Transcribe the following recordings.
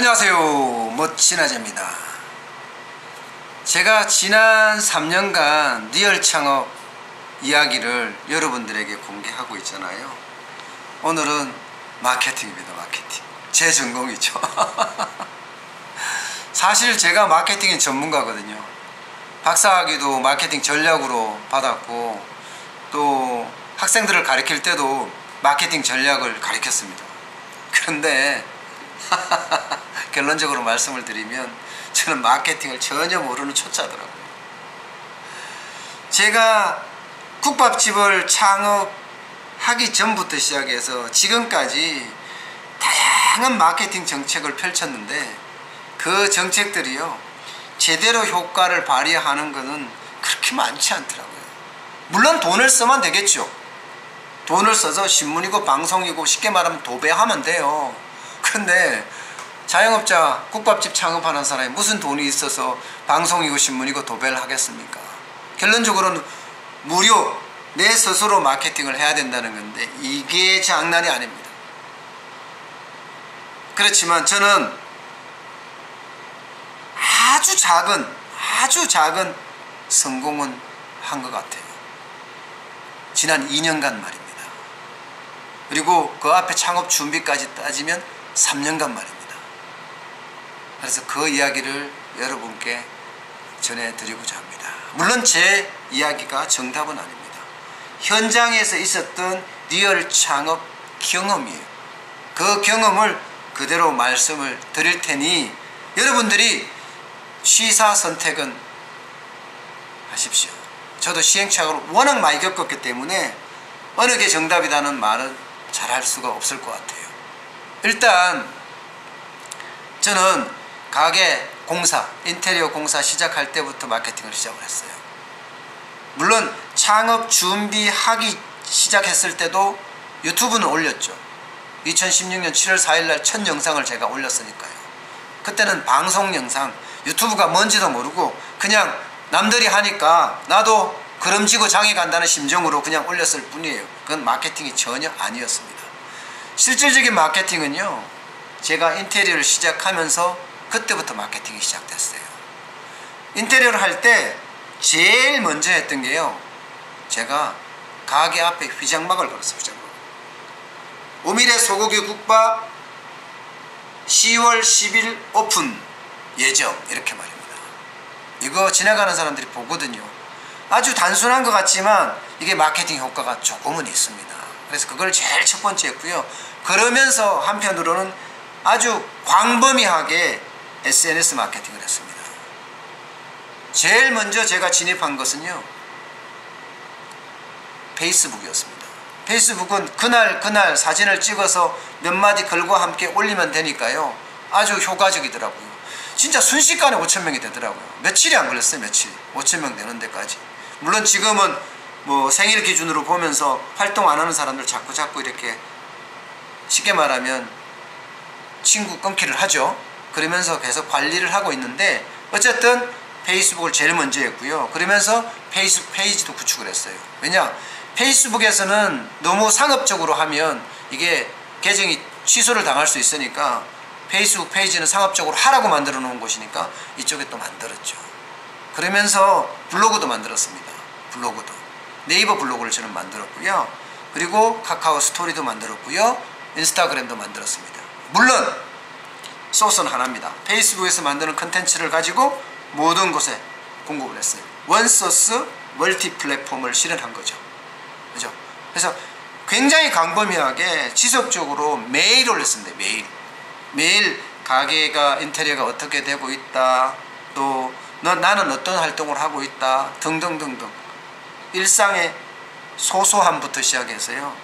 안녕하세요, 멋진 아재입니다. 제가 지난 3년간 리얼 창업 이야기를 여러분들에게 공개하고 있잖아요. 오늘은 마케팅입니다. 마케팅, 제 전공이죠. 사실 제가 마케팅의 전문가거든요. 박사학위도 마케팅 전략으로 받았고, 또 학생들을 가르칠 때도 마케팅 전략을 가르쳤습니다. 그런데 결론적으로 말씀을 드리면 저는 마케팅을 전혀 모르는 초짜더라고요. 제가 국밥집을 창업하기 전부터 시작해서 지금까지 다양한 마케팅 정책을 펼쳤는데, 그 정책들이요, 제대로 효과를 발휘하는 것은 그렇게 많지 않더라고요. 물론 돈을 쓰면 되겠죠. 돈을 써서 신문이고 방송이고 쉽게 말하면 도배하면 돼요. 그런데 자영업자 국밥집 창업하는 사람이 무슨 돈이 있어서 방송이고 신문이고 도배를 하겠습니까? 결론적으로는 무료, 내 스스로 마케팅을 해야 된다는 건데 이게 장난이 아닙니다. 그렇지만 저는 아주 작은 성공은 한 것 같아요. 지난 2년간 말입니다. 그리고 그 앞에 창업 준비까지 따지면 3년간 말입니다. 그래서 그 이야기를 여러분께 전해드리고자 합니다. 물론 제 이야기가 정답은 아닙니다. 현장에서 있었던 리얼 창업 경험이에요. 그 경험을 그대로 말씀을 드릴 테니 여러분들이 취사 선택은 하십시오. 저도 시행착오를 워낙 많이 겪었기 때문에 어느 게 정답이라는 말은 잘할 수가 없을 것 같아요. 일단 저는 가게 공사, 인테리어 공사 시작할 때부터 마케팅을 시작을 했어요. 물론 창업 준비하기 시작했을 때도 유튜브는 올렸죠. 2016년 7월 4일날 첫 영상을 제가 올렸으니까요. 그때는 방송 영상, 유튜브가 뭔지도 모르고 그냥 남들이 하니까 나도 그름지고 장에 간다는 심정으로 그냥 올렸을 뿐이에요. 그건 마케팅이 전혀 아니었습니다. 실질적인 마케팅은요, 제가 인테리어를 시작하면서 그때부터 마케팅이 시작됐어요. 인테리어를 할 때 제일 먼저 했던 게요, 제가 가게 앞에 휘장막을 걸었어요. 휘장막. 오미래 소고기 국밥 10월 10일 오픈 예정, 이렇게 말입니다. 이거 지나가는 사람들이 보거든요. 아주 단순한 것 같지만 이게 마케팅 효과가 조금은 있습니다. 그래서 그걸 제일 첫 번째 했고요. 그러면서 한편으로는 아주 광범위하게 SNS 마케팅을 했습니다. 제일 먼저 제가 진입한 것은요, 페이스북이었습니다. 페이스북은 그날 사진을 찍어서 몇 마디 글과 함께 올리면 되니까요, 아주 효과적이더라고요. 진짜 순식간에 5,000명이 되더라고요. 며칠이 안 걸렸어요. 며칠. 5,000명 되는 데까지. 물론 지금은 뭐 생일 기준으로 보면서 활동 안 하는 사람들 자꾸 이렇게 쉽게 말하면 친구 끊기를 하죠. 그러면서 계속 관리를 하고 있는데, 어쨌든 페이스북을 제일 먼저 했고요. 그러면서 페이스북 페이지도 구축을 했어요. 왜냐, 페이스북에서는 너무 상업적으로 하면 이게 계정이 취소를 당할 수 있으니까 페이스북 페이지는 상업적으로 하라고 만들어 놓은 곳이니까 이쪽에 또 만들었죠. 그러면서 블로그도 만들었습니다. 블로그도 네이버 블로그를 저는 만들었고요. 그리고 카카오 스토리도 만들었고요. 인스타그램도 만들었습니다. 물론 소스는 하나입니다. 페이스북에서 만드는 컨텐츠를 가지고 모든 곳에 공급을 했어요. 원소스 멀티 플랫폼을 실현한 거죠. 그죠? 그래서 굉장히 광범위하게 지속적으로 매일 올렸습니다. 매일 가게가, 인테리어가 어떻게 되고 있다, 또 나는 어떤 활동을 하고 있다, 등등등등. 일상의 소소함부터 시작해서요,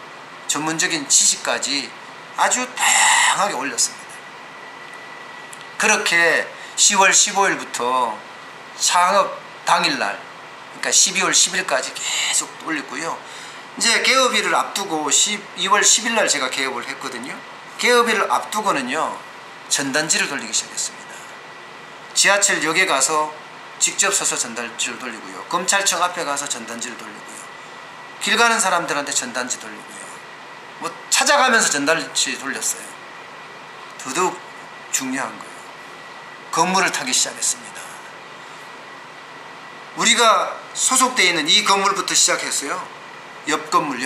전문적인 지식까지 아주 다양하게 올렸습니다. 그렇게 10월 15일부터 창업 당일날, 그러니까 12월 10일까지 계속 올렸고요. 이제 개업일을 앞두고 2월 10일날 제가 개업을 했거든요. 개업일을 앞두고는요, 전단지를 돌리기 시작했습니다. 지하철역에 가서 직접 서서 전단지를 돌리고요. 검찰청 앞에 가서 전단지를 돌리고요. 길 가는 사람들한테 전단지 돌리고요. 뭐 찾아가면서 전단지 돌렸어요. 더더욱 중요한 거예요. 건물을 타기 시작했습니다. 우리가 소속되어 있는 이 건물부터 시작했어요. 옆 건물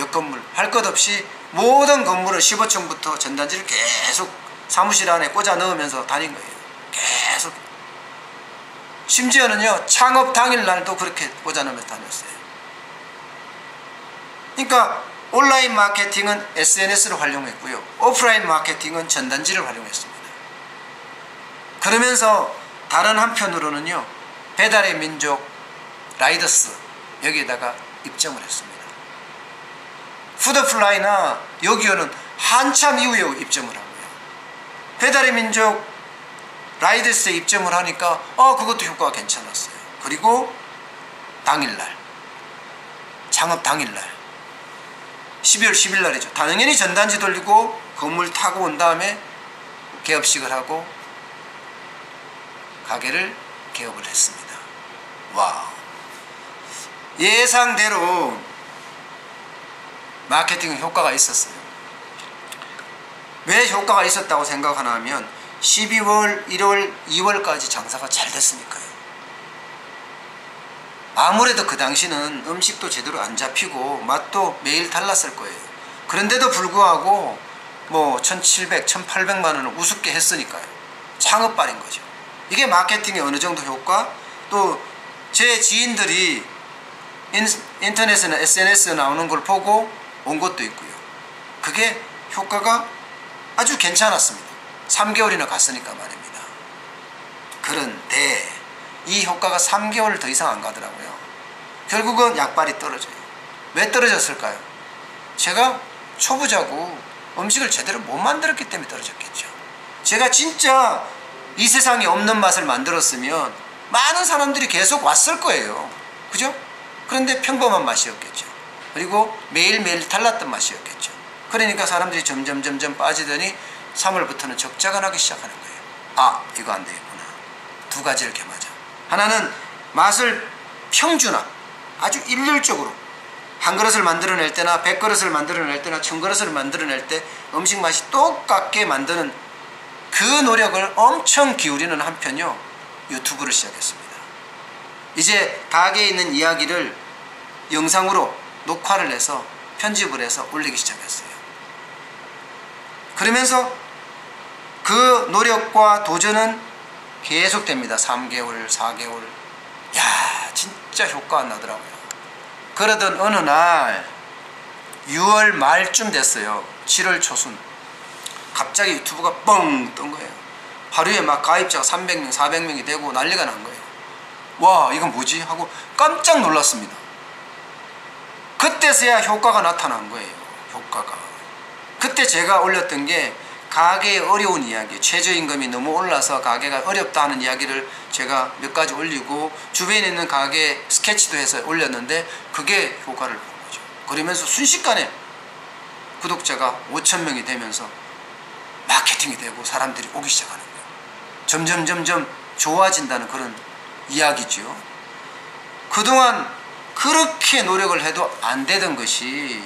할 것 없이 모든 건물을 15층부터 전단지를 계속 사무실 안에 꽂아 넣으면서 다닌 거예요. 계속. 심지어는요, 창업 당일날도 그렇게 꽂아 넣으면서 다녔어요. 그러니까 온라인 마케팅은 SNS를 활용했고요, 오프라인 마케팅은 전단지를 활용했습니다. 그러면서 다른 한편으로는요, 배달의 민족, 라이더스 여기에다가 입점을 했습니다. 푸드플라이나 요기요는 한참 이후에 입점을 한 거예요. 배달의 민족, 라이더스에 입점을 하니까 그것도 효과가 괜찮았어요. 그리고 당일날, 창업 당일날 12월 10일 날이죠. 당연히 전단지 돌리고 건물 타고 온 다음에 개업식을 하고 가게를 개업을 했습니다. 와, 예상대로 마케팅 효과가 있었어요. 왜 효과가 있었다고 생각하나 하면 12월, 1월, 2월까지 장사가 잘 됐으니까요. 아무래도 그 당시는 음식도 제대로 안 잡히고 맛도 매일 달랐을 거예요. 그런데도 불구하고 뭐 1,700, 1,800만 원을 우습게 했으니까요. 창업발인 거죠. 이게 마케팅의 어느 정도 효과, 또 제 지인들이 인터넷이나 SNS에 나오는 걸 보고 온 것도 있고요. 그게 효과가 아주 괜찮았습니다. 3개월이나 갔으니까 말입니다. 그런데 이 효과가 3개월 더 이상 안 가더라고요. 결국은 약발이 떨어져요. 왜 떨어졌을까요? 제가 초보자고 음식을 제대로 못 만들었기 때문에 떨어졌겠죠. 제가 진짜 이 세상에 없는 맛을 만들었으면 많은 사람들이 계속 왔을 거예요. 그죠? 그런데 평범한 맛이었겠죠. 그리고 매일매일 달랐던 맛이었겠죠. 그러니까 사람들이 점점 빠지더니 3월부터는 적자가 나기 시작하는 거예요. 이거 안 되겠구나. 두 가지를 겸하자. 하나는 맛을 평준화, 아주 일률적으로 한 그릇을 만들어낼 때나 100그릇을 만들어낼 때나 1000그릇을 만들어낼 때 음식 맛이 똑같게 만드는 그 노력을 엄청 기울이는 한편요, 유튜브를 시작했습니다. 이제 가게에 있는 이야기를 영상으로 녹화를 해서 편집을 해서 올리기 시작했어요. 그러면서 그 노력과 도전은 계속됩니다. 3개월, 4개월. 진짜 효과 안 나더라고요. 그러던 어느 날 6월 말쯤 됐어요. 7월 초순. 갑자기 유튜브가 뻥 뜬 거예요. 하루에 막 가입자가 300명, 400명이 되고 난리가 난 거예요. 와, 이건 뭐지? 하고 깜짝 놀랐습니다. 그때서야 효과가 나타난 거예요. 효과가. 그때 제가 올렸던 게 가게의 어려운 이야기, 최저임금이 너무 올라서 가게가 어렵다 하는 이야기를 제가 몇 가지 올리고 주변에 있는 가게 스케치도 해서 올렸는데 그게 효과를 본 거죠. 그러면서 순식간에 구독자가 5,000명이 되면서 마케팅이 되고 사람들이 오기 시작하는 거예요. 점점 좋아진다는 그런 이야기죠. 그동안 그렇게 노력을 해도 안 되던 것이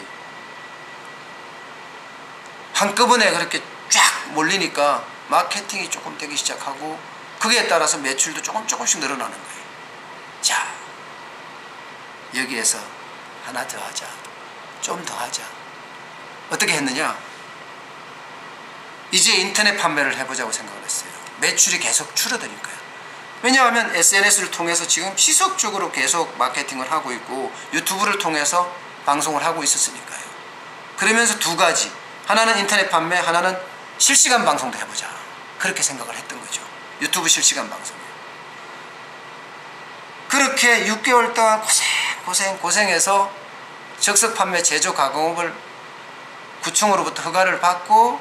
한꺼번에 그렇게 쫙 몰리니까 마케팅이 조금 되기 시작하고 그에 따라서 매출도 조금씩 늘어나는 거예요. 자, 여기에서 하나 더 하자, 좀 더 하자. 어떻게 했느냐? 이제 인터넷 판매를 해보자고 생각을 했어요. 매출이 계속 줄어드니까요. 왜냐하면 SNS를 통해서 지금 지속적으로 계속 마케팅을 하고 있고 유튜브를 통해서 방송을 하고 있었으니까요. 그러면서 두 가지, 하나는 인터넷 판매, 하나는 실시간 방송도 해보자, 그렇게 생각을 했던 거죠. 유튜브 실시간 방송이요. 그렇게 6개월 동안 고생해서 적석 판매 제조 가공업을 구청으로부터 허가를 받고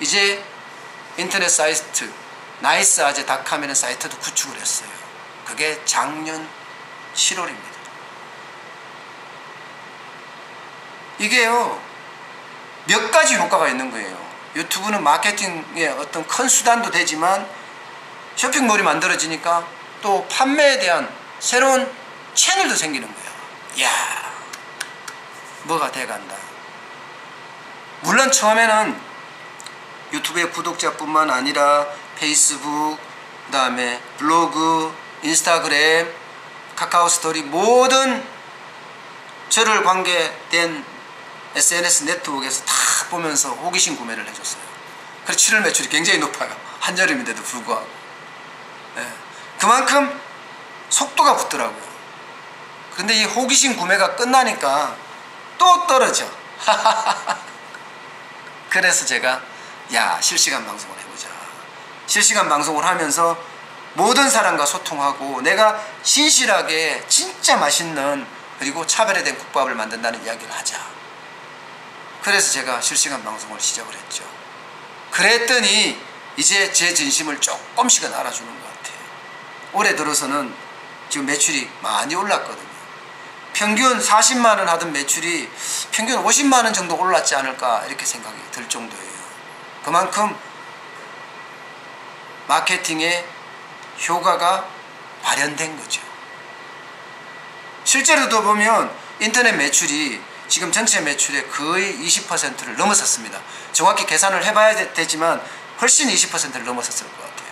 이제 인터넷 사이트 나이스아재닷컴이라는 사이트도 구축을 했어요. 그게 작년 7월입니다. 이게요, 몇 가지 효과가 있는 거예요. 유튜브는 마케팅의 어떤 큰 수단도 되지만 쇼핑몰이 만들어지니까 또 판매에 대한 새로운 채널도 생기는 거예요. 이야, 뭐가 돼간다. 물론 처음에는 유튜브의 구독자뿐만 아니라 페이스북, 그 다음에 블로그, 인스타그램, 카카오 스토리 모든 저를 관계된 SNS 네트워크에서 다 보면서 호기심 구매를 해줬어요. 그래서 7월 매출이 굉장히 높아요. 한여름인데도 불구하고. 네. 그만큼 속도가 붙더라고요. 근데 이 호기심 구매가 끝나니까 또 떨어져. 그래서 제가 실시간 방송을 해보자. 실시간 방송을 하면서 모든 사람과 소통하고 내가 진실하게 진짜 맛있는 그리고 차별화된 국밥을 만든다는 이야기를 하자. 그래서 제가 실시간 방송을 시작을 했죠. 그랬더니 이제 제 진심을 조금씩은 알아주는 것 같아요. 올해 들어서는 지금 매출이 많이 올랐거든요. 평균 40만원 하던 매출이 평균 50만원 정도 올랐지 않을까 이렇게 생각이 들 정도예요. 그만큼 마케팅의 효과가 발현된 거죠. 실제로도 보면 인터넷 매출이 지금 전체 매출의 거의 20%를 넘어섰습니다. 정확히 계산을 해봐야 되지만 훨씬 20%를 넘어섰을 것 같아요.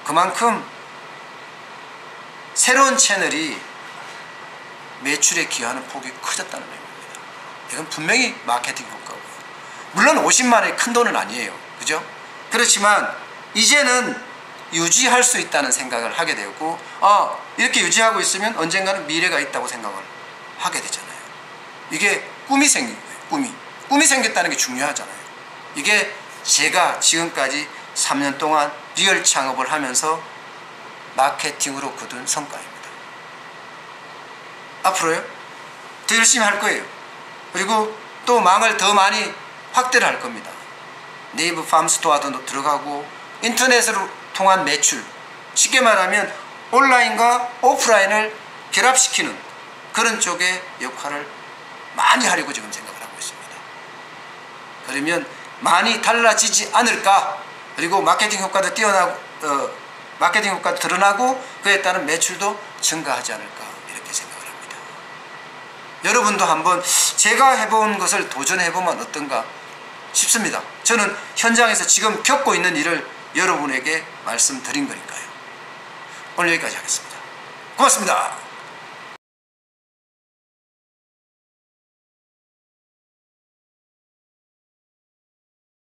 그만큼 새로운 채널이 매출에 기여하는 폭이 커졌다는 의미입니다. 이건 분명히 마케팅 효과고요. 물론 50만원이 큰 돈은 아니에요. 그죠? 그렇지만 이제는 유지할 수 있다는 생각을 하게 되고 이렇게 유지하고 있으면 언젠가는 미래가 있다고 생각을 하게 되잖아요. 이게 꿈이 생긴 거예요. 꿈이 생겼다는 게 중요하잖아요. 이게 제가 지금까지 3년 동안 리얼 창업을 하면서 마케팅으로 거둔 성과입니다. 앞으로요 더 열심히 할 거예요. 그리고 또 망을 더 많이 확대를 할 겁니다. 네이버 팜스토어도 들어가고 인터넷으로 통한 매출, 쉽게 말하면 온라인과 오프라인을 결합시키는 그런 쪽의 역할을 많이 하려고 지금 생각을 하고 있습니다. 그러면 많이 달라지지 않을까. 그리고 마케팅 효과도 마케팅 효과도 드러나고 그에 따른 매출도 증가하지 않을까 이렇게 생각을 합니다. 여러분도 한번 제가 해본 것을 도전해보면 어떤가 싶습니다. 저는 현장에서 지금 겪고 있는 일을 여러분에게 말씀드린 거니까요. 오늘 여기까지 하겠습니다. 고맙습니다.